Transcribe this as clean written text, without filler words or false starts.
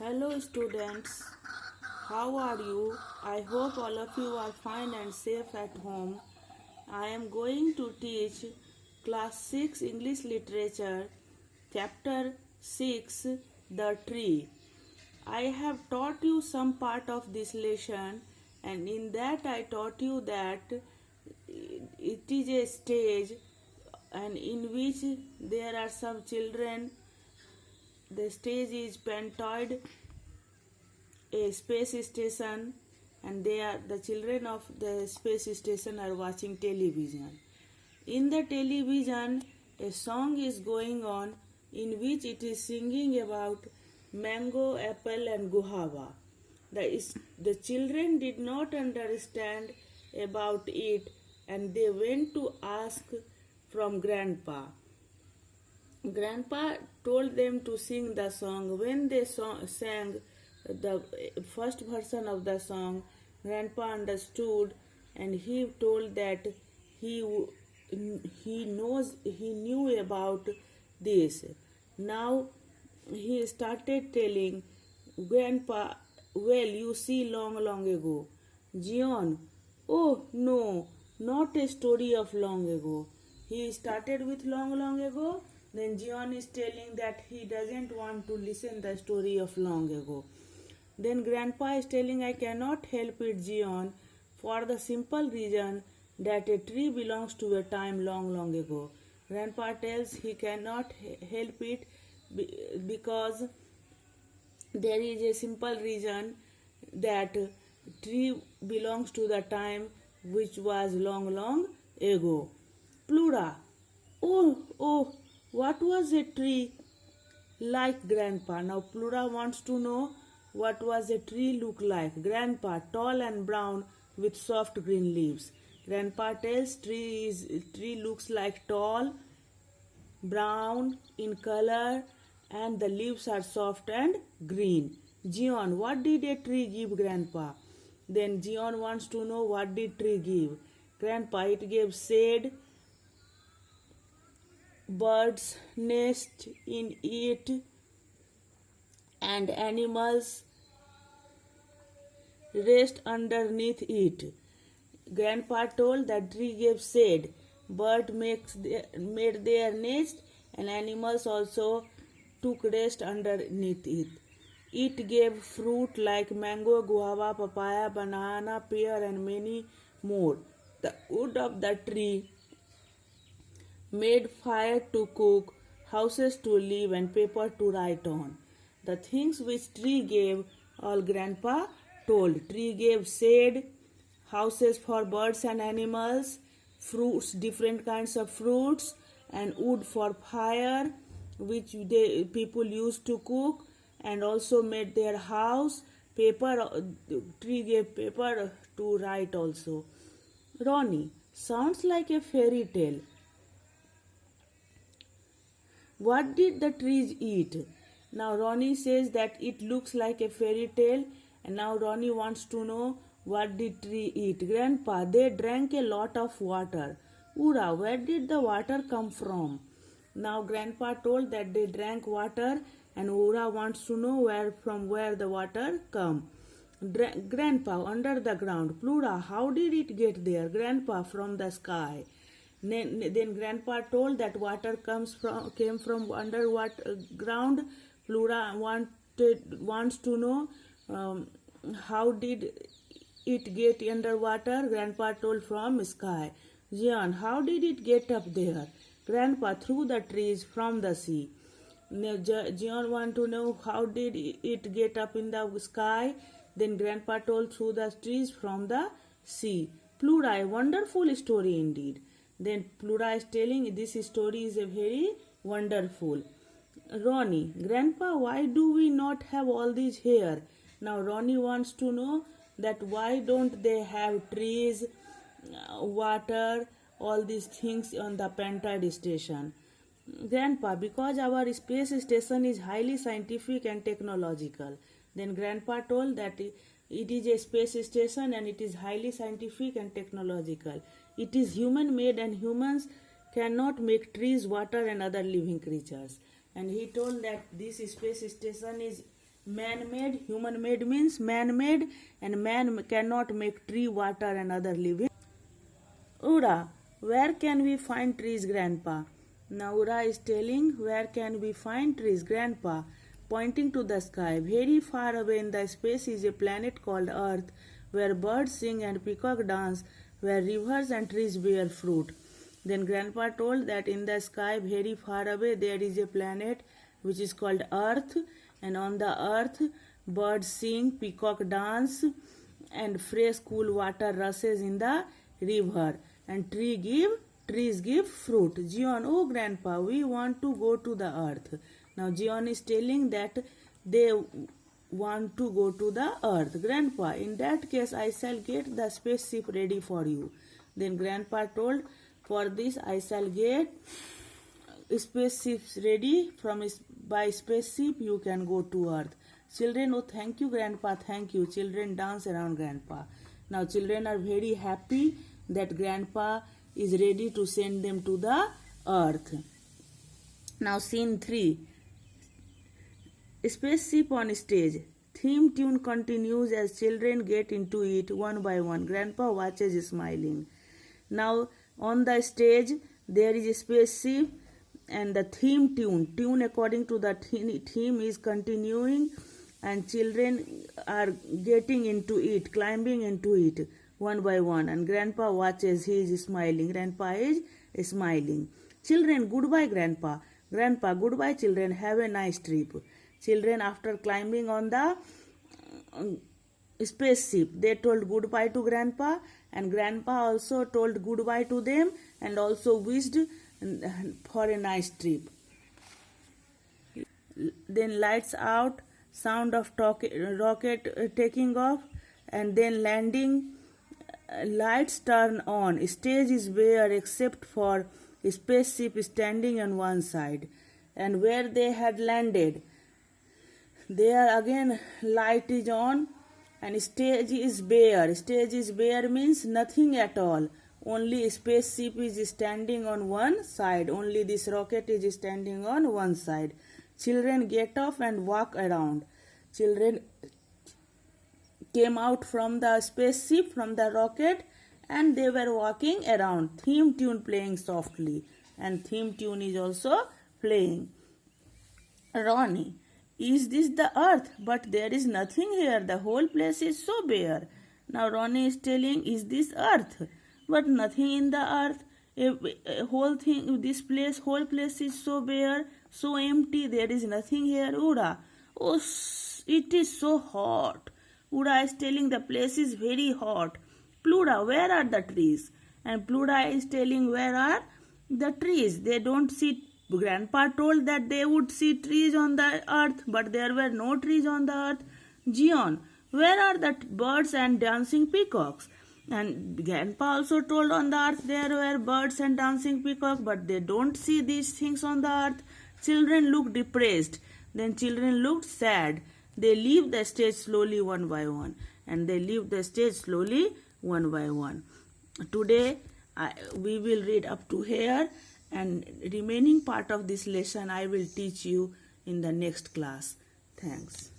Hello students, how are you? I hope all of you are fine and safe at home. I am going to teach class 6 English Literature, chapter 6, The Tree. I have taught you some part of this lesson, and in that I taught you that it is a stage and in which there are some children. The stage is Pentoid, a space station, and the children of the space station are watching television. In the television, a song is going on in which it is singing about mango, apple, and guava. The children did not understand about it, and they went to ask from grandpa. Grandpa told them to sing the song. When they sang the first version of the song, Grandpa understood, and he told that he knew about this. Now he started telling Grandpa, well, you see, long ago. John, oh no, not a story of long ago. He started with long ago. Then John is telling that he doesn't want to listen the story of long ago. Then Grandpa is telling, I cannot help it, John, for the simple reason that a tree belongs to a time long ago. Grandpa tells he cannot help it because there is a simple reason that tree belongs to the time which was long ago. Plura, oh, what was a tree like, Grandpa? Now Plura wants to know what was a tree look like. Grandpa, tall and brown with soft green leaves. Grandpa tells tree looks like tall, brown in color, and the leaves are soft and green. Gion, what did a tree give, Grandpa? Then Gion wants to know what did tree give. Grandpa, it gave shade, birds nest in it, and animals rest underneath it. Grandpa told that tree gave shade, bird made their nest, and animals also took rest underneath it. It gave fruit like mango, guava, papaya, banana, pear, and many more. The wood of the tree made fire to cook, houses to live, and paper to write on. The things which tree gave, all Grandpa told. Tree gave shade, houses for birds and animals, fruits, different kinds of fruits, and wood for fire, which people used to cook, and also made their house. Paper, tree gave paper to write also. Ronnie, sounds like a fairy tale. What did the trees eat? Now Ronnie says that it looks like a fairy tale, and now Ronnie wants to know what did tree eat. Grandpa, they drank a lot of water. Ura, where did the water come from? Now Grandpa told that they drank water, and Ura wants to know from where the water come. Grandpa, under the ground. Plura, how did it get there? Grandpa, from the sky. Then Grandpa told that water came from ground. Plura wants to know how did it get underwater. Grandpa told from sky. John, how did it get up there? Grandpa, through the trees from the sea. John want to know how did it get up in the sky. Then Grandpa told through the trees from the sea. Plura, a wonderful story indeed. Then Plura is telling this story is a very wonderful. Ronnie, Grandpa, why do we not have all these here? Now Ronnie wants to know that why don't they have trees, water, all these things on the Pentoid station. Grandpa, because our space station is highly scientific and technological. Then Grandpa told that it is a space station and it is highly scientific and technological. It is human made and humans cannot make trees, water, and other living creatures. And he told that this space station is Man-made, human-made means man-made, and man cannot make tree, water and other living. Ura, where can we find trees, Grandpa? Now Ura is telling, where can we find trees, Grandpa? Pointing to the sky. Very far away in the space is a planet called Earth, where birds sing and peacock dance, where rivers and trees bear fruit. Then Grandpa told that in the sky, very far away, there is a planet which is called Earth, and on the Earth, birds sing, peacock dance, and fresh cool water rushes in the river, and trees give fruit. Jion, oh Grandpa, we want to go to the Earth. Now Jion is telling that they want to go to the Earth. Grandpa, in that case, I shall get the spaceship ready for you. Then Grandpa told, for this I shall get spaceships ready. By spaceship you can go to Earth. Children, oh thank you Grandpa, thank you. Children dance around Grandpa. Now children are very happy that Grandpa is ready to send them to the Earth. Now scene 3. Spaceship on stage. Theme tune continues as children get into it one by one. Grandpa watches smiling. Now on the stage there is a spaceship, and the theme tune according to the theme is continuing, and children are getting into it, climbing into it one by one, and Grandpa watches. He is smiling. Grandpa is smiling. Children, goodbye Grandpa. Grandpa, goodbye children, have a nice trip. Children, after climbing on the spaceship, they told goodbye to Grandpa, and Grandpa also told goodbye to them and also wished for a nice trip. Then lights out, sound of rocket taking off, and then landing. Lights turn on. Stage is bare except for spaceship standing on one side, and where they had landed, there again light is on, and stage is bare. Stage is bare means nothing at all. Only spaceship is standing on one side. Only this rocket is standing on one side. Children get off and walk around. Children came out from the spaceship, from the rocket, and they were walking around. Theme tune playing softly, and theme tune is also playing. Ronnie, is this the Earth? But there is nothing here. The whole place is so bare. Now Ronnie is telling, is this Earth? But nothing in the Earth. A whole thing, this place, whole place is so bare, so empty. There is nothing here. Ura, oh, it is so hot. Ura is telling the place is very hot. Pluda, where are the trees? And Pluda is telling, where are the trees? They don't see. Grandpa told that they would see trees on the Earth, but there were no trees on the Earth. Jion, where are the birds and dancing peacocks? And Grandpa also told on the Earth there were birds and dancing peacocks, but they don't see these things on the Earth. Children looked depressed. Then children looked sad. They leave the stage slowly one by one. And they leave the stage slowly one by one. Today we will read up to here, and remaining part of this lesson I will teach you in the next class. Thanks.